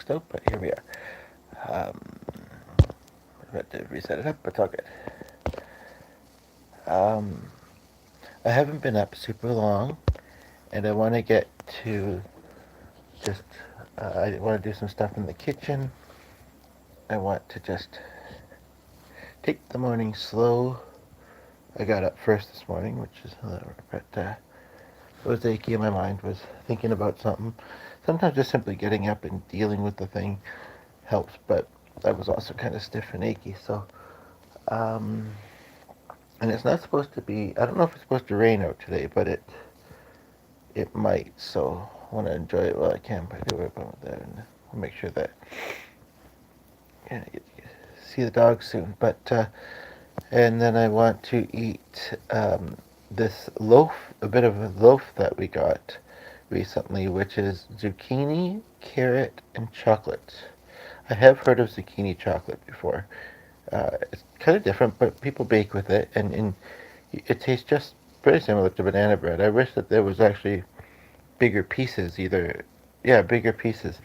maxed out, but here we are. Um, I had to reset it up, but it's all good. Um, I haven't been up super long, and I want to get to just. I want to do some stuff in the kitchen. I want to just take the morning slow. I got up first this morning, which is but was achy in my mind. Was thinking about something. Sometimes just simply getting up and dealing with the thing helps, but I was also kind of stiff and achy. So, um, and it's not supposed to be. I don't know if it's supposed to rain out today, but it might. So I want to enjoy it while I can by doing about that and make sure that yeah, I get to see the dog soon. But and then I want to eat this loaf, a bit of a loaf that we got recently, which is zucchini, carrot, and chocolate. I have heard of zucchini chocolate before. It's kind of different, but people bake with it, and it tastes just pretty similar to banana bread. I wish that there was actually bigger pieces, yeah, bigger pieces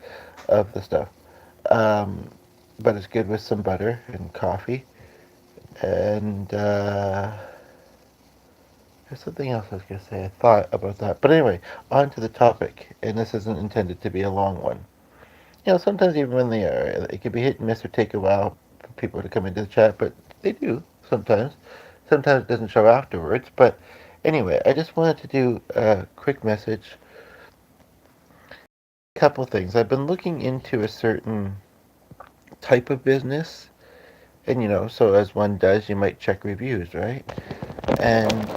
of the stuff. Um, but it's good with some butter and coffee. And there's something else I was going to say. I thought about that. But anyway, on to the topic. And this isn't intended to be a long one. Sometimes even when they are, it can be hit and miss or take a while for people to come into the chat, but they do sometimes. Sometimes it doesn't show afterwards. But anyway, I just wanted to do a quick message. Couple things. I've been looking into a certain type of business, and so as one does, you might check reviews, right? And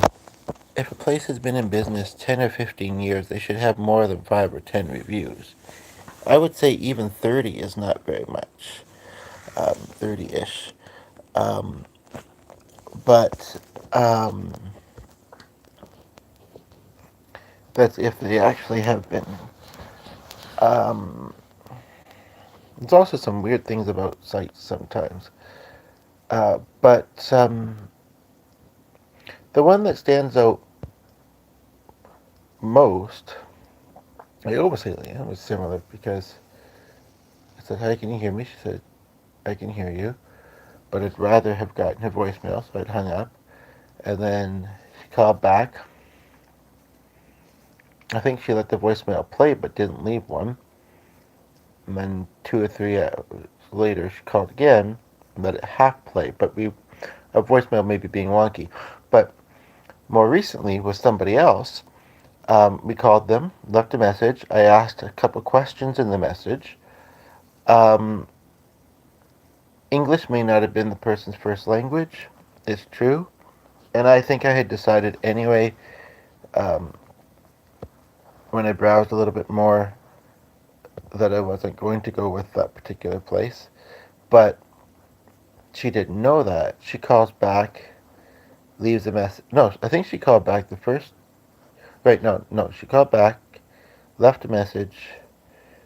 if a place has been in business 10 or 15 years, they should have more than 5 or 10 reviews. I would say even 30 is not very much, 30-ish. Um, but that's if they actually have been. Um, there's also some weird things about sites sometimes. But the one that stands out most, I almost say it was similar because I said, "Hi, can you hear me?" She said, "I can hear you," but I'd rather have gotten her voicemail, so I'd hung up. And then she called back. I think she let the voicemail play but didn't leave one. And then 2 or 3 hours later, she called again and let it half play, but a voicemail may be being wonky. But more recently, with somebody else, we called them, left a message. I asked a couple questions in the message. Um, English may not have been the person's first language. It's true. And I think I had decided anyway, um, when I browsed a little bit more, that I wasn't going to go with that particular place. But she didn't know that. She calls back, leaves a message. No, I think she called back the first. Right, no, no. She called back, left a message,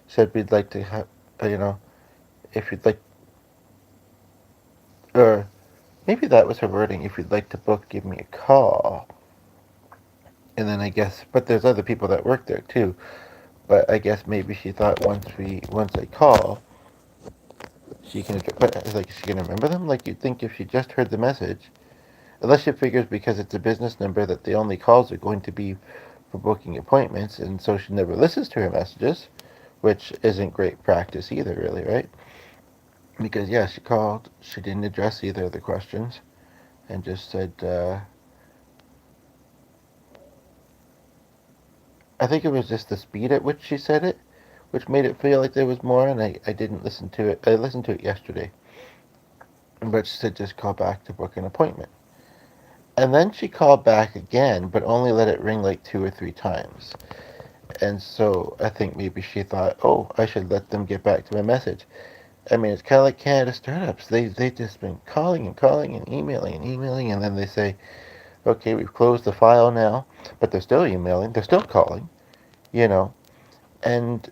said we'd like to have, if you'd like, or maybe that was her wording, if you'd like to book, give me a call. And then I guess, but there's other people that work there too. But I guess maybe she thought once I call, she can, but like, is she gonna remember them? Like, you'd think if she just heard the message, unless she figures because it's a business number that the only calls are going to be for booking appointments, and so she never listens to her messages, which isn't great practice either, really, right? Because, yeah, she called, she didn't address either of the questions, and just said, I think it was just the speed at which she said it, which made it feel like there was more, and I didn't listen to it. I listened to it yesterday, but she said just call back to book an appointment. And then she called back again, but only let it ring like 2 or 3 times. And so I think maybe she thought, oh, I should let them get back to my message. I mean, it's kind of like Canada startups. They just been calling and calling and emailing, and then they say, okay, we've closed the file now, but they're still emailing, they're still calling, you know. And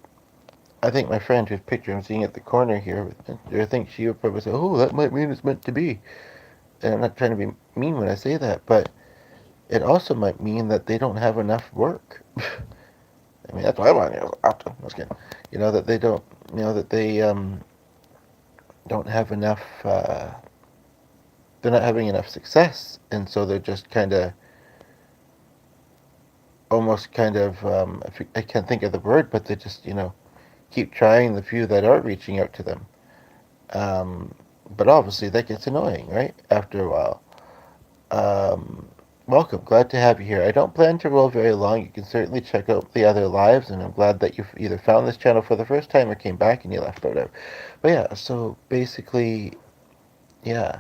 I think my friend whose picture I'm seeing at the corner here, I think she would probably say, oh, that might mean it's meant to be. And I'm not trying to be mean when I say that, but it also might mean that they don't have enough work. I mean, that's why I want to often. That they don't, that they don't have enough. They're not having enough success, and so they're just kind of, almost kind of. I can't think of the word, but they just, keep trying the few that are reaching out to them. Um, but obviously, that gets annoying, right? After a while. Um, Welcome. Glad to have you here. I don't plan to roll very long. You can certainly check out the other lives, and I'm glad that you've either found this channel for the first time or came back and you left or whatever. But yeah, so basically, yeah.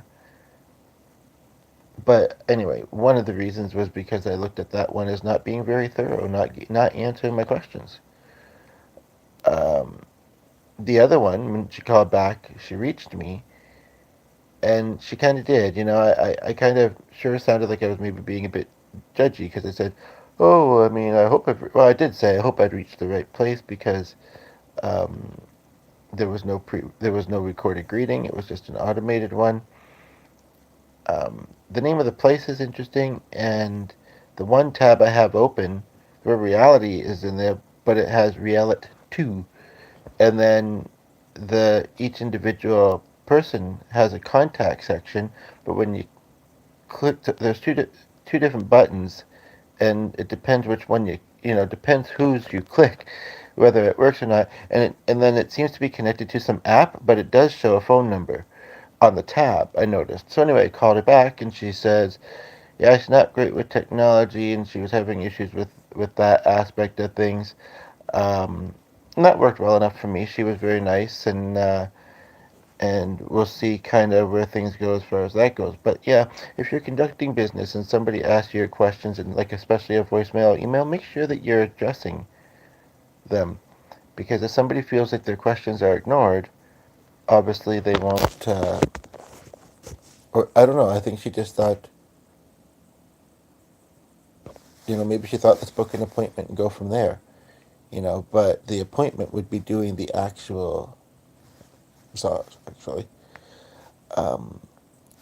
But anyway, one of the reasons was because I looked at that one as not being very thorough, not answering my questions. Um, the other one, when she called back, she reached me, and she kind of did. I kind of sure sounded like I was maybe being a bit judgy because I said, "Oh, I mean, I hope well, I did say I hope I'd reached the right place because um, there was no recorded greeting. It was just an automated one. The name of the place is interesting, and the one tab I have open, where reality is in there, but it has realit 2, and then the each individual person has a contact section, but when you there's two different buttons, and it depends which one depends whose you click, whether it works or not, and then it seems to be connected to some app, but it does show a phone number on the tab, I noticed. So anyway, I called her back, and she says, yeah, she's not great with technology, and she was having issues with that aspect of things. Um, and that worked well enough for me. She was very nice, and we'll see kind of where things go as far as that goes. But yeah, if you're conducting business and somebody asks you your questions, and like especially a voicemail, email, make sure that you're addressing them, because if somebody feels like their questions are ignored, obviously they won't. Or I don't know. I think she just thought, maybe she thought let's book an appointment and go from there. But the appointment would be doing the actual massage, actually. Um,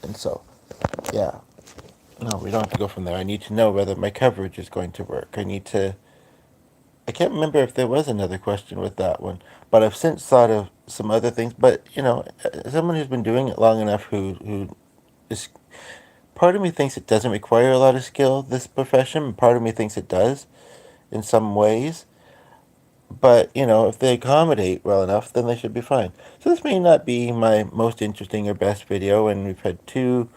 and so, yeah. No, we don't have to go from there. I need to know whether my coverage is going to work. I can't remember if there was another question with that one, but I've since thought of some other things. But, as someone who's been doing it long enough who is, part of me thinks it doesn't require a lot of skill, this profession, and part of me thinks it does in some ways. But, if they accommodate well enough, then they should be fine. So this may not be my most interesting or best video, and we've had two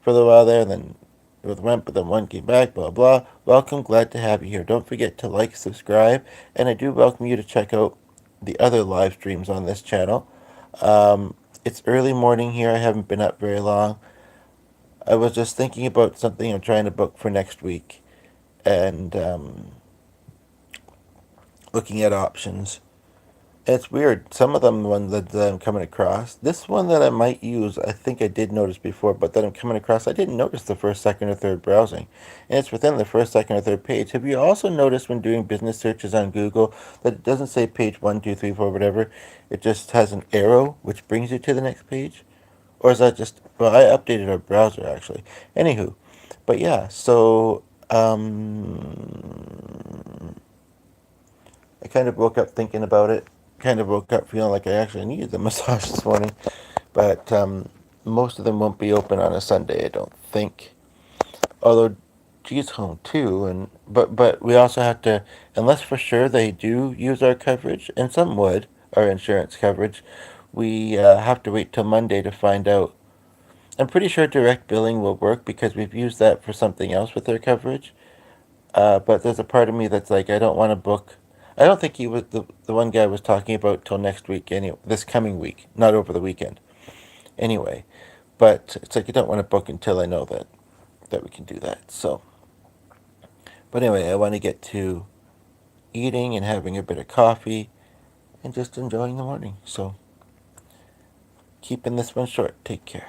for a little while there, and then it went, but then one came back, blah, blah. Welcome, glad to have you here. Don't forget to like, subscribe, and I do welcome you to check out the other live streams on this channel. Um, it's early morning here. I haven't been up very long. I was just thinking about something I'm trying to book for next week, and looking at options. It's weird. Some of them, ones that I'm coming across. This one that I might use, I think I did notice before, but that I'm coming across, I didn't notice the first, second, or third browsing. And it's within the first, second, or third page. Have you also noticed when doing business searches on Google that it doesn't say page 1, 2, 3, 4, whatever? It just has an arrow which brings you to the next page? Or is that just, well, I updated our browser actually. Anywho, but yeah, so, I kind of woke up thinking about it. Kind of woke up feeling like I actually needed the massage this morning. But most of them won't be open on a Sunday, I don't think. Although G's home too, and but we also have to, unless for sure they do use our coverage, and some would, our insurance coverage, we have to wait till Monday to find out. I'm pretty sure direct billing will work because we've used that for something else with our coverage. But there's a part of me that's like, I don't want to book. I don't think he was the one guy was talking about till next week, anyway, this coming week, not over the weekend. Anyway, but it's like I don't want to book until I know that we can do that. So, but anyway, I want to get to eating and having a bit of coffee and just enjoying the morning. So, keeping this one short. Take care.